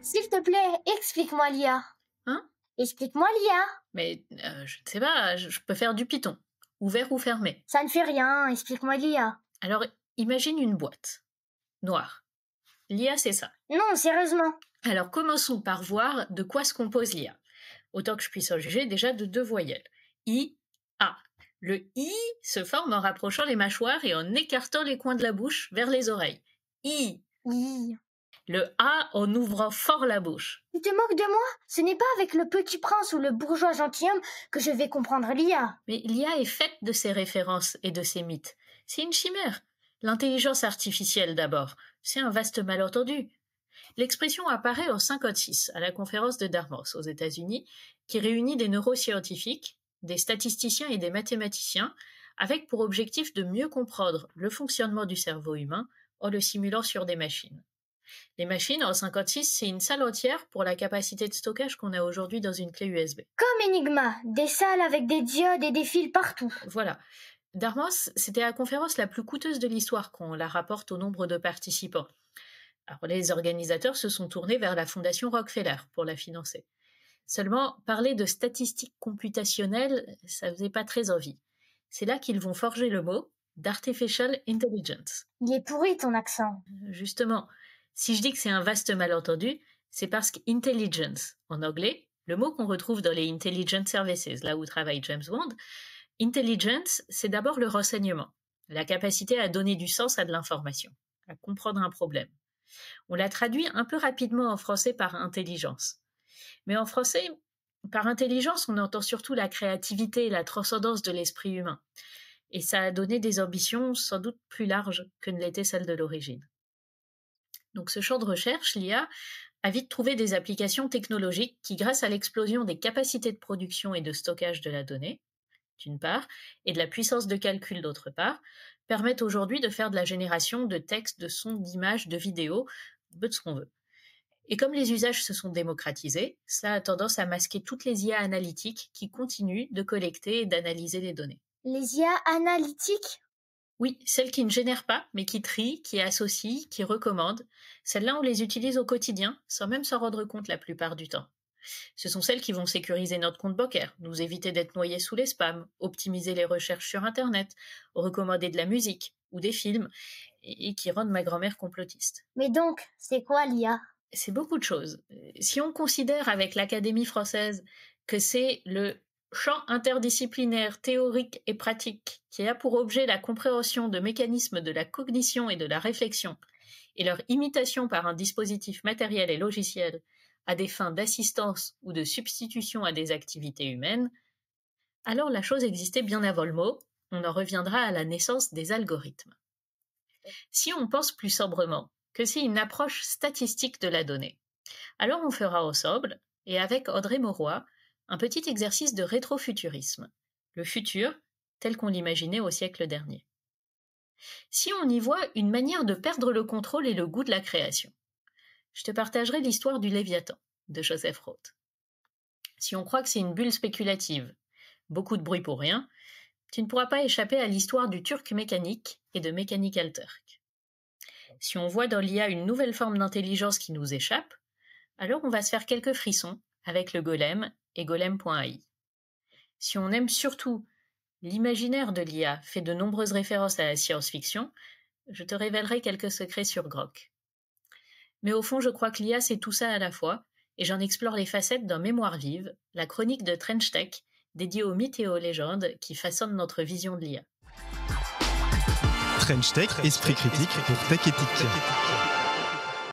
S'il te plaît, explique-moi l'IA. Hein? Explique-moi l'IA. Mais je ne sais pas, je peux faire du Python, ouvert ou fermé. Ça ne fait rien, explique-moi l'IA. Alors, imagine une boîte noire. L'IA, c'est ça. Non, sérieusement. Alors, commençons par voir de quoi se compose l'IA. Autant que je puisse en juger déjà de 2 voyelles. I, A. Le I se forme en rapprochant les mâchoires et en écartant les coins de la bouche vers les oreilles. I. I. Le A en ouvrant fort la bouche. Tu te moques de moi? Ce n'est pas avec le petit prince ou le bourgeois gentilhomme que je vais comprendre l'IA. Mais l'IA est faite de ces références et de ces mythes. C'est une chimère. L'intelligence artificielle d'abord. C'est un vaste malentendu. L'expression apparaît en 1956 à la conférence de Dartmouth aux États-Unis, qui réunit des neuroscientifiques, des statisticiens et des mathématiciens, avec pour objectif de mieux comprendre le fonctionnement du cerveau humain en le simulant sur des machines. Les machines, en 1956, c'est une salle entière pour la capacité de stockage qu'on a aujourd'hui dans une clé USB. Comme Enigma, des salles avec des diodes et des fils partout. Voilà. Dartmouth, c'était la conférence la plus coûteuse de l'histoire quand on la rapporte au nombre de participants. Alors, les organisateurs se sont tournés vers la fondation Rockefeller pour la financer. Seulement, parler de statistiques computationnelles, ça faisait pas très envie. C'est là qu'ils vont forger le mot d'artificial intelligence. Il est pourri ton accent. Justement, si je dis que c'est un vaste malentendu, c'est parce qu'intelligence, en anglais, le mot qu'on retrouve dans les intelligence services, là où travaille James Bond, intelligence, c'est d'abord le renseignement, la capacité à donner du sens à de l'information, à comprendre un problème. On l'a traduit un peu rapidement en français par intelligence. Mais en français, par intelligence, on entend surtout la créativité et la transcendance de l'esprit humain. Et ça a donné des ambitions sans doute plus larges que ne l'était celle de l'origine. Donc ce champ de recherche, l'IA, a vite trouvé des applications technologiques qui, grâce à l'explosion des capacités de production et de stockage de la donnée, d'une part, et de la puissance de calcul d'autre part, permettent aujourd'hui de faire de la génération de textes, de sons, d'images, de vidéos, un peu de ce qu'on veut. Et comme les usages se sont démocratisés, cela a tendance à masquer toutes les IA analytiques qui continuent de collecter et d'analyser les données. Les IA analytiques? Oui, celles qui ne génèrent pas, mais qui trient, qui associent, qui recommandent. Celles-là, on les utilise au quotidien, sans même s'en rendre compte la plupart du temps. Ce sont celles qui vont sécuriser notre compte bancaire, nous éviter d'être noyés sous les spams, optimiser les recherches sur Internet, recommander de la musique ou des films, et qui rendent ma grand-mère complotiste. Mais donc, c'est quoi l'IA? C'est beaucoup de choses. Si on considère avec l'Académie française que c'est le champ interdisciplinaire, théorique et pratique qui a pour objet la compréhension de mécanismes de la cognition et de la réflexion et leur imitation par un dispositif matériel et logiciel à des fins d'assistance ou de substitution à des activités humaines, alors la chose existait bien avant le mot, on en reviendra à la naissance des algorithmes. Si on pense plus sobrement que c'est une approche statistique de la donnée, alors on fera ensemble, et avec Audrey Mauroy, un petit exercice de rétrofuturisme, le futur tel qu'on l'imaginait au siècle dernier. Si on y voit une manière de perdre le contrôle et le goût de la création, je te partagerai l'histoire du Léviathan, de Joseph Roth. Si on croit que c'est une bulle spéculative, beaucoup de bruit pour rien, tu ne pourras pas échapper à l'histoire du Turc mécanique et de Mechanical Turk. Si on voit dans l'IA une nouvelle forme d'intelligence qui nous échappe, alors on va se faire quelques frissons avec le golem et golem.ai. Si on aime surtout l'imaginaire de l'IA fait de nombreuses références à la science-fiction, je te révélerai quelques secrets sur Grok. Mais au fond, je crois que l'IA, c'est tout ça à la fois, et j'en explore les facettes dans Mémoire vive, la chronique de Trench Tech, dédiée aux mythes et aux légendes qui façonnent notre vision de l'IA. Trench Tech, esprit critique pour Tech Éthique.